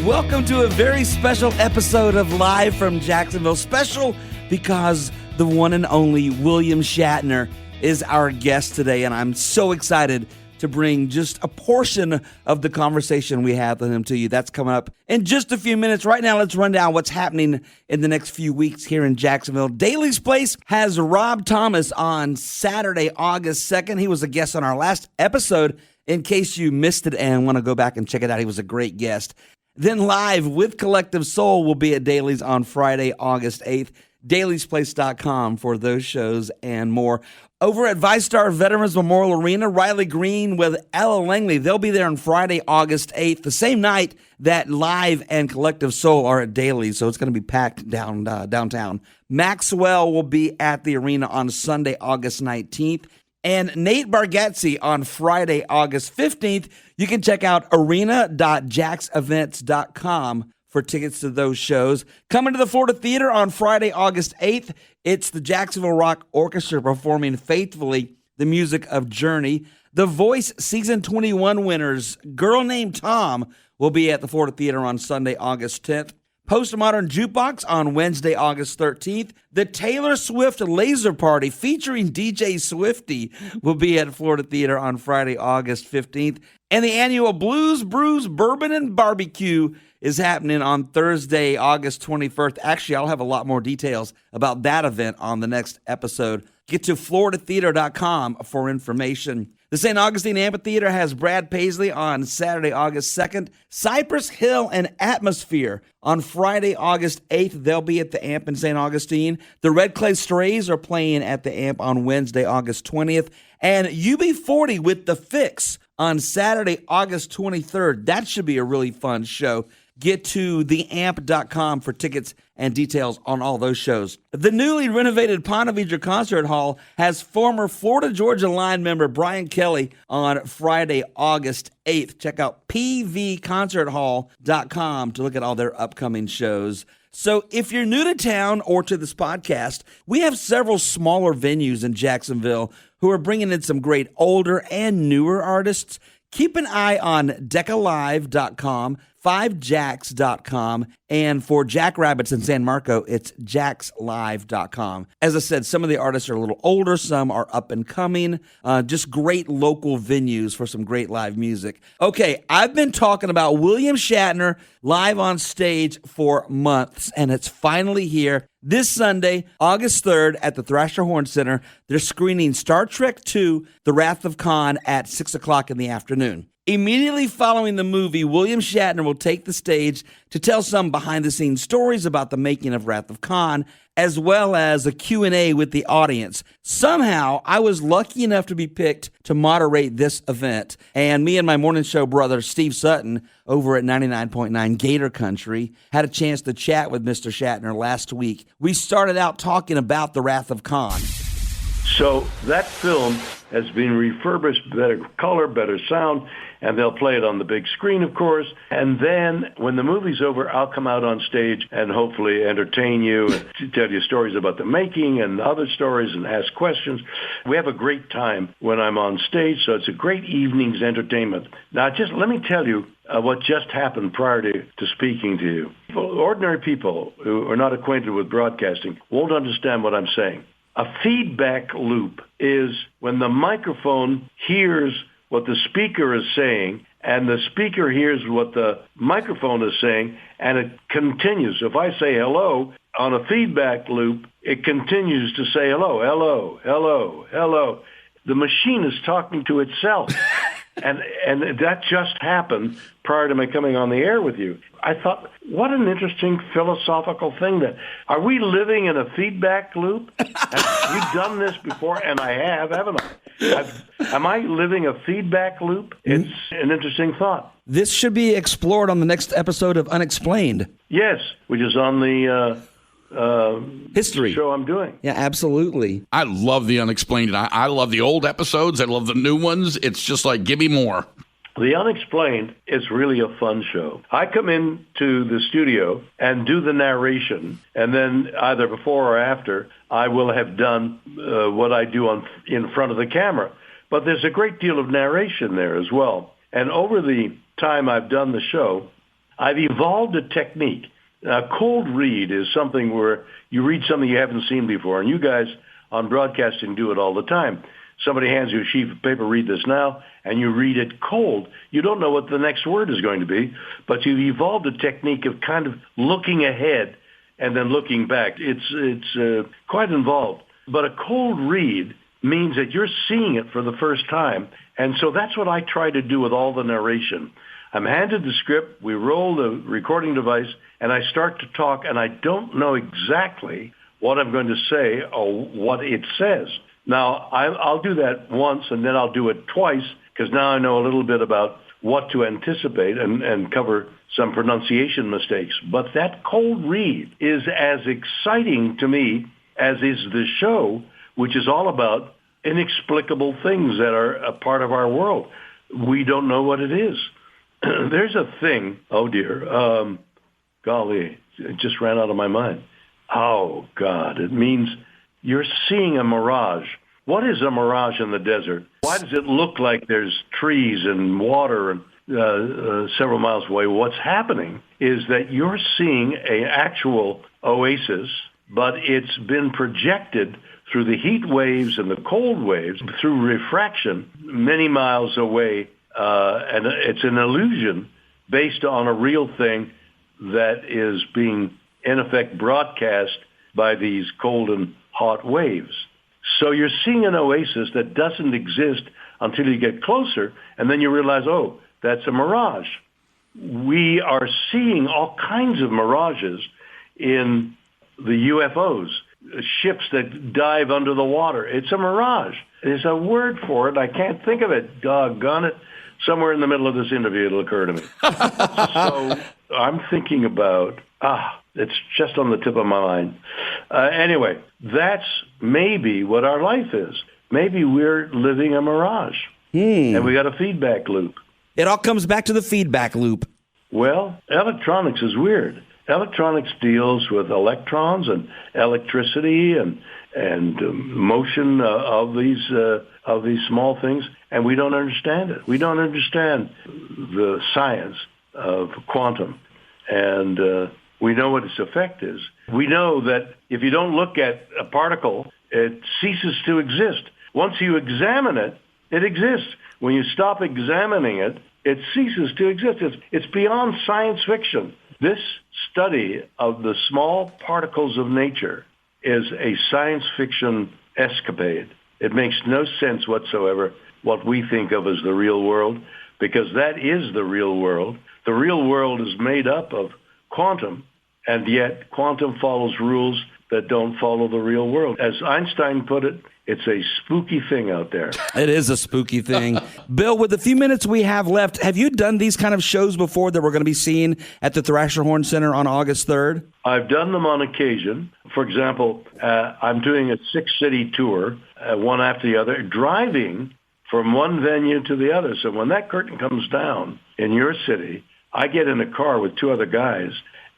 Welcome to a very special episode of Live from Jacksonville. Special because the one and only William Shatner is our guest today, and I'm so excited to bring just a portion of the conversation we had with him to you. That's coming up in just a few minutes. Right now, let's run down what's happening in the next few weeks here in Jacksonville. Daly's Place has Rob Thomas on Saturday, August 2nd. He was a guest on our last episode. In case you missed it and want to go back and check it out, he was a great guest. Then Live with Collective Soul will be at Daly's on Friday, August 8th. DailysPlace.com for those shows and more. Over at ViStar Veterans Memorial Arena, Riley Green with Ella Langley. They'll be there on Friday, August 8th, the same night that Live and Collective Soul are at Daly's, so it's going to be packed downtown. Maxwell will be at the arena on Sunday, August 19th. And Nate Bargatze on Friday, August 15th. You can check out arena.jacksevents.com for tickets to those shows. Coming to the Florida Theater on Friday, August 8th, it's the Jacksonville Rock Orchestra performing Faithfully, the music of Journey. The Voice Season 21 winners, Girl Named Tom, will be at the Florida Theater on Sunday, August 10th. Postmodern Jukebox on Wednesday, August 13th. The Taylor Swift Laser Party featuring DJ Swifty will be at Florida Theater on Friday, August 15th. And the annual Blues, Brews, Bourbon, and Barbecue is happening on Thursday, August 21st. Actually, I'll have a lot more details about that event on the next episode. Get to floridatheater.com for information. The St. Augustine Amphitheater has Brad Paisley on Saturday, August 2nd. Cypress Hill and Atmosphere on Friday, August 8th. They'll be at the Amp in St. Augustine. The Red Clay Strays are playing at the Amp on Wednesday, August 20th. And UB40 with The Fix on Saturday, August 23rd. That should be a really fun show. Get to theamp.com for tickets and details on all those shows. The newly renovated Ponte Vedra Concert Hall has former Florida Georgia Line member Brian Kelly on Friday, August 8th. Check out pvconcerthall.com to look at all their upcoming shows. So if you're new to town or to this podcast, we have several smaller venues in Jacksonville who are bringing in some great older and newer artists. Keep an eye on decalive.com, 5jacks.com, and for Jackrabbits in San Marco, it's jackslive.com. As I said, some of the artists are a little older, some are up and coming, just great local venues for some great live music. Okay, I've been talking about William Shatner live on stage for months, and it's finally here. This Sunday, August 3rd, at the Thrasher-Horne Center, they're screening Star Trek II, The Wrath of Khan at 6 o'clock in the afternoon. Immediately following the movie, William Shatner will take the stage to tell some behind-the-scenes stories about the making of Wrath of Khan, as well as a Q&A with the audience. Somehow, I was lucky enough to be picked to moderate this event, and me and my morning show brother, Steve Sutton, over at 99.9 Gator Country, had a chance to chat with Mr. Shatner last week. We started out talking about the Wrath of Khan. So that film has been refurbished, better color, better sound, and they'll play it on the big screen, of course. And then when the movie's over, I'll come out on stage and hopefully entertain you and tell you stories about the making and other stories and ask questions. We have a great time when I'm on stage, so it's a great evening's entertainment. Now, just let me tell you what just happened prior to speaking to you. Ordinary people who are not acquainted with broadcasting won't understand what I'm saying. A feedback loop is when the microphone hears what the speaker is saying, and the speaker hears what the microphone is saying, and it continues. If I say hello on a feedback loop, it continues to say hello, hello, hello, hello. The machine is talking to itself. And that just happened prior to me coming on the air with you. I thought, what an interesting philosophical thing that, are we living in a feedback loop? Have we done this before? And I have, haven't I? Am I living a feedback loop? It's an interesting thought. This should be explored on the next episode of Unexplained. Yes, which is on the history show I'm doing. Yeah, absolutely. I love the Unexplained. I love the old episodes. I love the new ones. It's just like, give me more. The Unexplained is really a fun show. I come into the studio and do the narration, and then either before or after, I will have done what I do in front of the camera. But there's a great deal of narration there as well. And over the time I've done the show, I've evolved a technique. Cold read is something where you read something you haven't seen before, and you guys on broadcasting do it all the time. Somebody hands you a sheet of paper, read this now, and you read it cold. You don't know what the next word is going to be, but you've evolved a technique of kind of looking ahead and then looking back. It's quite involved. But a cold read means that you're seeing it for the first time. And so that's what I try to do with all the narration. I'm handed the script, we roll the recording device, and I start to talk, and I don't know exactly what I'm going to say or what it says. Now, I'll do that once, and then I'll do it twice, because now I know a little bit about what to anticipate and cover some pronunciation mistakes. But that cold read is as exciting to me as is the show, which is all about inexplicable things that are a part of our world. We don't know what it is. There's a thing, oh dear, golly, it just ran out of my mind. Oh, God, it means you're seeing a mirage. What is a mirage in the desert? Why does it look like there's trees and water and several miles away? What's happening is that you're seeing an actual oasis, but it's been projected through the heat waves and the cold waves, through refraction, many miles away. And it's an illusion based on a real thing that is being, in effect, broadcast by these cold and hot waves. So you're seeing an oasis that doesn't exist until you get closer, and then you realize, oh, that's a mirage. We are seeing all kinds of mirages in the UFOs, ships that dive under the water. It's a mirage. There's a word for it. I can't think of it. Doggone it. Somewhere in the middle of this interview, it'll occur to me. So I'm thinking about, it's just on the tip of my mind. Anyway, that's maybe what our life is. Maybe we're living a mirage. And we got a feedback loop. It all comes back to the feedback loop. Well, electronics is weird. Electronics deals with electrons and electricity and motion of these small things, and we don't understand it. We don't understand the science of quantum, and we know what its effect is. We know that if you don't look at a particle, it ceases to exist. Once you examine it, it exists. When you stop examining it, it ceases to exist. It's beyond science fiction. This study of the small particles of nature is a science fiction escapade. It makes no sense whatsoever what we think of as the real world, because that is the real world. The real world is made up of quantum, and yet quantum follows rules that don't follow the real world. As Einstein put it, it's a spooky thing out there. It is a spooky thing. Bill, with the few minutes we have left, have you done these kind of shows before that we're going to be seeing at the Thrasher-Horne Center on August 3rd? I've done them on occasion. For example, I'm doing a 6-city tour, one after the other, driving from one venue to the other. So when that curtain comes down in your city, I get in a car with 2 other guys,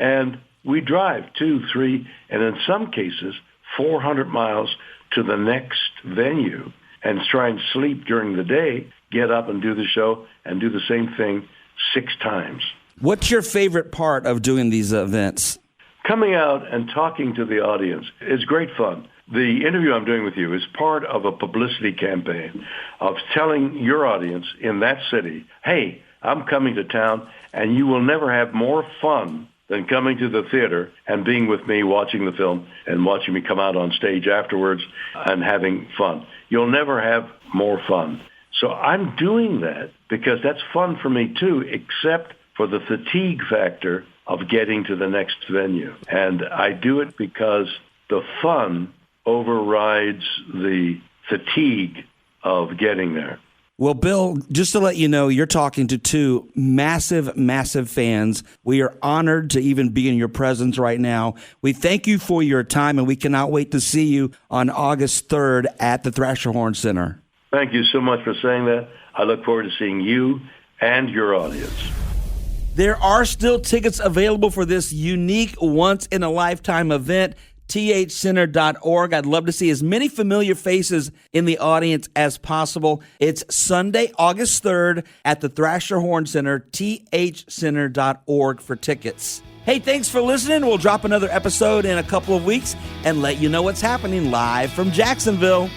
and we drive 2, 3, and in some cases, 400 miles to the next venue and try and sleep during the day, get up and do the show and do the same thing 6 times. What's your favorite part of doing these events? Coming out and talking to the audience is great fun. The interview I'm doing with you is part of a publicity campaign of telling your audience in that city, hey, I'm coming to town, and you will never have more fun than coming to the theater and being with me, watching the film and watching me come out on stage afterwards and having fun. You'll never have more fun. So I'm doing that because that's fun for me too, except for the fatigue factor of getting to the next venue. And I do it because the fun overrides the fatigue of getting there. Well, Bill, just to let you know, you're talking to 2 massive, massive fans. We are honored to even be in your presence right now. We thank you for your time, and we cannot wait to see you on August 3rd at the Thrasher-Horne Center. Thank you so much for saying that. I look forward to seeing you and your audience. There are still tickets available for this unique once-in-a-lifetime event. thcenter.org. I'd love to see as many familiar faces in the audience as possible. It's Sunday, August 3rd at the Thrasher-Horne Center, thcenter.org for tickets. Hey, thanks for listening. We'll drop another episode in a couple of weeks and let you know what's happening live from Jacksonville.